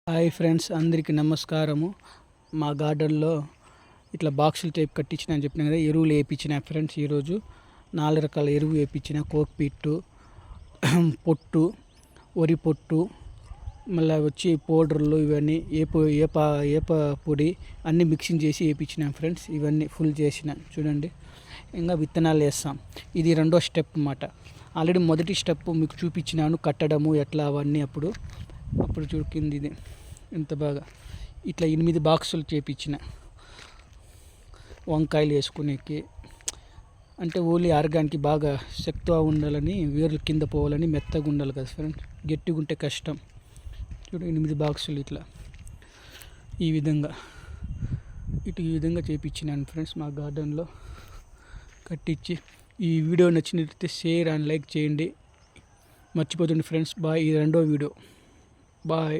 Hi friends, అందరికీ నమస్కారము. మా గార్డెన్లో ఇట్లా బాక్సులు టైప్ కట్టించిన అని చెప్పిన కదా, ఎరువులు వేయించిన ఫ్రెండ్స్. ఈరోజు 4 రకాల ఎరువు వేయించిన. కోక్ పిట్టు, పొట్టు, వరి పొట్టు, మళ్ళీ వచ్చి పౌడర్లు, ఇవన్నీ ఏప పొడి అన్నీ మిక్సింగ్ చేసి వేయించిన ఫ్రెండ్స్. ఇవన్నీ ఫుల్ చేసిన చూడండి. ఇంకా విత్తనాలు వేస్తాం. ఇది రెండో స్టెప్ అన్నమాట. ఆల్రెడీ మొదటి స్టెప్ మీకు చూపించినాను, కట్టడము ఎట్లా అవన్నీ. అప్పుడు చూపించింది ఇది. ఇంత బాగా ఇట్లా 8 బాక్సులు చేపించిన. వంకాయలు వేసుకునేకి అంటే ఓన్లీ ఆర్గానిక్ బాగా శక్తిగా ఉండాలని, వేర్లు కింద పోవాలని, మెత్తగా ఉండాలి కదా ఫ్రెండ్స్. గట్టిగా ఉంటే కష్టం. చూడు 8 బాక్సులు ఇట్లా ఈ విధంగా చేపించినాను ఫ్రెండ్స్. మా గార్డెన్లో కట్టించి. ఈ వీడియో నచ్చినట్లయితే షేర్ అండ్ లైక్ చేయండి, మర్చిపోతుంది ఫ్రెండ్స్. బాయ్. ఇది రెండో వీడియో. బాయ్.